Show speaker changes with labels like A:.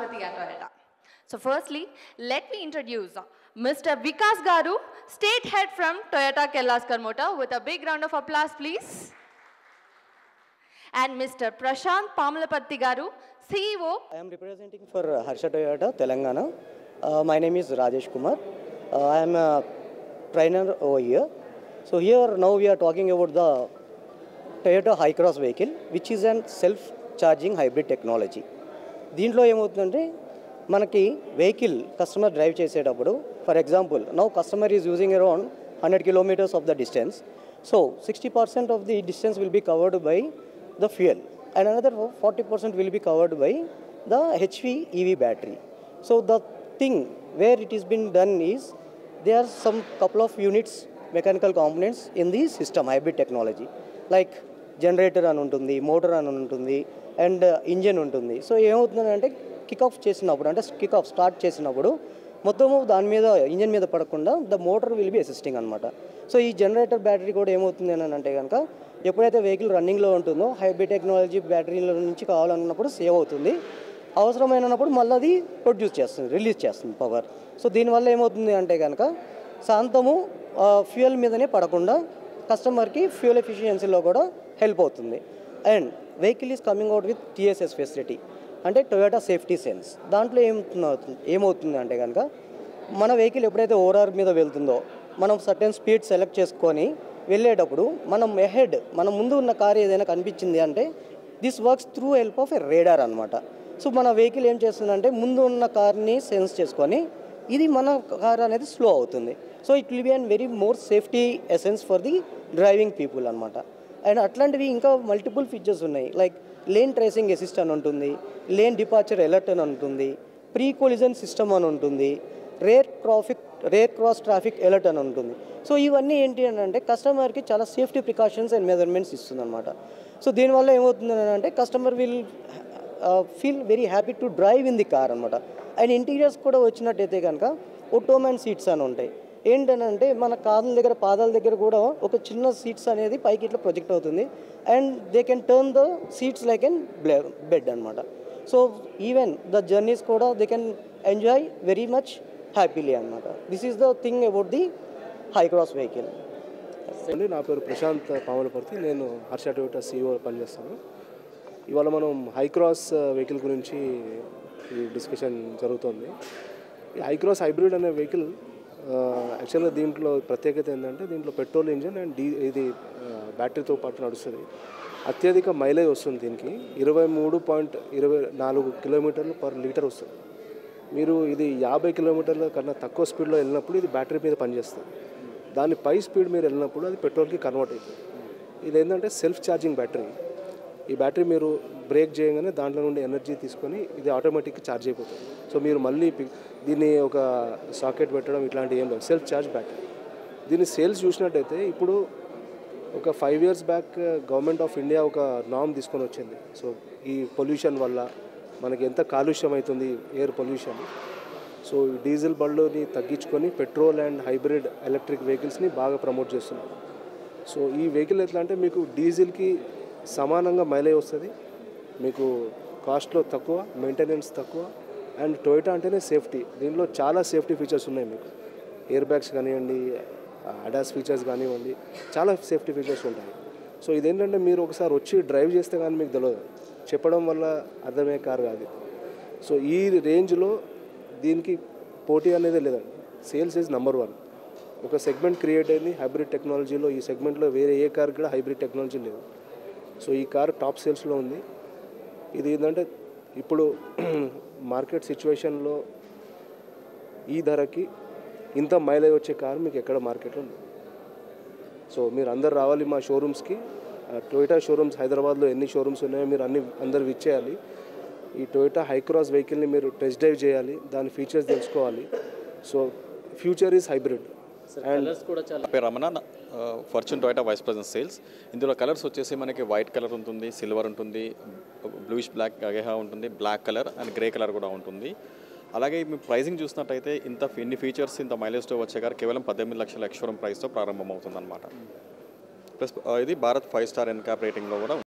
A: Bharati at Toyota. So firstly, let me introduce Mr. Vikas Garu, State Head from Toyota Kirloskar Motor, with a big round of applause, please. And Mr. Prashant Pamlapatti Garu, CEO.
B: I am representing for Harsha Toyota, Telangana. My name is Rajesh Kumar. I am a trainer over here. So here now we are talking about the Toyota Hi-Cross vehicle, which is a self-charging hybrid technology. దీంట్లో ఏమవుతుందంటే మనకి vehicle customer drive చేసేటప్పుడు for example now customer is using around 100 kilometers of the distance. So 60% of the distance will be covered by the fuel and another 40% will be covered by the HV EV battery. So the thing where it has been done is there are some couple of units mechanical components in the system hybrid technology like generator అని ఉంటుంది, motor అని ఉంటుంది and engine ఉంటుంది. So ఏమవుతుందంటే kick of చేసినప్పుడు అంటే kick of start చేసినప్పుడు మొత్తము దాని మీద ఇంజన్ మీద పడకుండా the motor will be assisting అనమాట. సో ఈ జనరేటర్ బ్యాటరీ కూడా ఏమవుతుంది అని అంటే కనుక ఎప్పుడైతే వెహికల్ రన్నింగ్లో ఉంటుందో హైబ్రిడ్ టెక్నాలజీ బ్యాటరీల నుంచి కావాలన్నప్పుడు సేవ్ అవుతుంది, అవసరమైనప్పుడు మళ్ళీ అది ప్రొడ్యూస్ చేస్తుంది, రిలీజ్ చేస్తుంది పవర్. సో దీనివల్ల ఏమవుతుంది అంటే కనుక శాంతము ఫ్యూయల్ మీదనే పడకుండా కస్టమర్కి ఫ్యూయల్ ఎఫిషియన్సీలో కూడా హెల్ప్ అవుతుంది. And vehicle is coming out with TSS facility అంటే టొయోటా సేఫ్టీ సెన్స్. దాంట్లో ఏమవుతుంది అంటే కనుక మన వెహికల్ ఎప్పుడైతే ఓఆర్ఆర్ మీద వెళ్తుందో మనం సర్టెన్ స్పీడ్ సెలెక్ట్ చేసుకొని వెళ్ళేటప్పుడు మనం ఎహెడ్ మన ముందు ఉన్న కార్ ఏదైనా కనిపించింది అంటే this works through help of a radar అనమాట. సో మన వెహికల్ ఏం చేస్తుందంటే ముందు ఉన్న కార్ని సెన్స్ చేసుకొని ఇది మన కార్ అనేది స్లో అవుతుంది. So it will be and very more safety essence for the driving people అనమాట. అండ్ అట్లాంటివి ఇంకా మల్టిపుల్ ఫీచర్స్ ఉన్నాయి లైక్ లేన్ ట్రేసింగ్ అసిస్ట్ అని ఉంటుంది, లేన్ డిపార్చర్ అలర్ట్ అని ఉంటుంది, ప్రీ కొలిజన్ సిస్టమ్ అని ఉంటుంది, రేర్ క్రాస్ ట్రాఫిక్ అలర్ట్ అని ఉంటుంది. సో ఇవన్నీ ఏంటి అని అంటే కస్టమర్కి చాలా సేఫ్టీ ప్రికాషన్స్ అండ్ మెజర్మెంట్స్ ఇస్తుంది అనమాట. సో దీనివల్ల ఏమవుతుంది అంటే customer will feel very happy to drive in the car అనమాట. అండ్ ఇంటీరియర్స్ కూడా వచ్చినట్టయితే కనుక ఒటోమాన్ సీట్స్ అని ఉంటాయి. ఏంటనంటే మన కాళ్ళ దగ్గర పాదాల దగ్గర కూడా ఒక చిన్న సీట్స్ అనేది పైకి ఇట్లా ప్రొజెక్ట్ అవుతుంది and they can turn the seats like an bed అనమాట. సో ఈవెన్ ద జర్నీస్ కూడా they can enjoy very much happily అనమాట. This is the thing about the Hycross vehicle.
C: నా పేరు ప్రశాంత్ పాములపర్తి, నేను హర్ష టొయోటా CEO పనిచేస్తాను. ఇవాళ మనం హై-క్రాస్ వెహికల్ గురించి ఈ డిస్కషన్ జరుగుతుంది. ఈ హై-క్రాస్ హైబ్రిడ్ అనే వెహికల్ యాక్చువల్గా దీంట్లో ప్రత్యేకత ఏంటంటే దీంట్లో పెట్రోల్ ఇంజన్ అండ్ ఇది బ్యాటరీతో పాటు నడుస్తుంది. అత్యధిక మైలేజ్ వస్తుంది. దీనికి 23.24 కిలోమీటర్లు పర్ లీటర్ వస్తుంది. మీరు ఇది 50 కిలోమీటర్ల కన్నా తక్కువ స్పీడ్లో వెళ్ళినప్పుడు ఇది బ్యాటరీ మీద పనిచేస్తుంది. దాని పై స్పీడ్ మీరు వెళ్ళినప్పుడు అది పెట్రోల్కి కన్వర్ట్ అవుతుంది. ఇది ఏంటంటే సెల్ఫ్ ఛార్జింగ్ బ్యాటరీ. ఈ బ్యాటరీ మీరు బ్రేక్ చేయగానే దాంట్లో నుండి ఎనర్జీ తీసుకొని ఇది ఆటోమేటిక్గా ఛార్జ్ అయిపోతుంది. సో మీరు మళ్ళీ దీన్ని ఒక సాకెట్ పెట్టడం ఇట్లాంటివి ఏం లేదు, సెల్ఫ్ ఛార్జ్ బ్యాటరీ. దీని సేల్స్ చూసినట్టయితే ఇప్పుడు ఒక 5 years back government of India ఒక నామ్ తీసుకొని వచ్చింది. సో ఈ పొల్యూషన్ వల్ల మనకి ఎంత కాలుష్యం అవుతుంది, ఎయిర్ పొల్యూషన్. సో ఈ డీజిల్ బళ్ళని తగ్గించుకొని పెట్రోల్ అండ్ హైబ్రిడ్ ఎలక్ట్రిక్ వెహికల్స్ని బాగా ప్రమోట్ చేస్తున్నారు. సో ఈ వెహికల్ ఎట్లా అంటే మీకు డీజిల్కి సమానంగా మైలేజ్ వస్తుంది, మీకు కాస్ట్లో తక్కువ, మెయింటెనెన్స్ తక్కువ, అండ్ టొయోటా అంటేనే సేఫ్టీ. దీనిలో చాలా సేఫ్టీ ఫీచర్స్ ఉన్నాయి. మీకు ఎయిర్ బ్యాగ్స్ కానివ్వండి, అడాస్ ఫీచర్స్ కానివ్వండి, చాలా సేఫ్టీ ఫీచర్స్ ఉంటాయి. సో ఇదేంటంటే మీరు ఒకసారి వచ్చి డ్రైవ్ చేస్తే కానీ మీకు తెలియదు, చెప్పడం వల్ల అర్థమయ్యే కార్ కాదు. సో ఈ రేంజ్లో దీనికి పోటీ అనేది లేదండి. Sales is number 1. ఒక సెగ్మెంట్ క్రియేట్ అయింది హైబ్రిడ్ టెక్నాలజీలో. ఈ సెగ్మెంట్లో వేరే ఏ కార్ కూడా హైబ్రిడ్ టెక్నాలజీ లేదు. సో ఈ కార్ టాప్ సేల్స్లో ఉంది. ఇది ఏంటంటే ఇప్పుడు మార్కెట్ సిచ్యువేషన్లో ఈ ధరకి ఇంత మైలేజ్ వచ్చే కారు మీకు ఎక్కడ మార్కెట్లో ఉంది. సో మీరు అందరు రావాలి మా షోరూమ్స్కి. టొయోటా షోరూమ్స్ హైదరాబాద్లో ఎన్ని షోరూమ్స్ ఉన్నాయో మీరు అందరు విచ్చేయాలి. ఈ టొయోటా హై-క్రాస్ వెహికల్ని మీరు టెస్ట్ డ్రైవ్ చేయాలి, దాని ఫీచర్స్ తెలుసుకోవాలి. So future is hybrid.
D: పేరు Ramana, Fortune Toyota vice president sales. ఇందులో కలర్స్ వచ్చేసి మనకి వైట్ కలర్ ఉంటుంది, సిల్వర్ ఉంటుంది, బ్లూయిష్ బ్లాక్ గెహా ఉంటుంది, black colour and grey colour కూడా ఉంటుంది. అలాగే మీ ప్రైసింగ్ చూసినట్టయితే ఇన్ని ఫీచర్స్ ఇంత మైలేజ్తో వచ్చే కార్ కేవలం 18 లక్షల ఎక్స్ షోరూమ్ ప్రైస్తో ప్రారంభమవుతుంది అనమాట. ప్లస్ ఇది భారత్ 5 స్టార్ ఎన్కాప్ రేటింగ్లో కూడా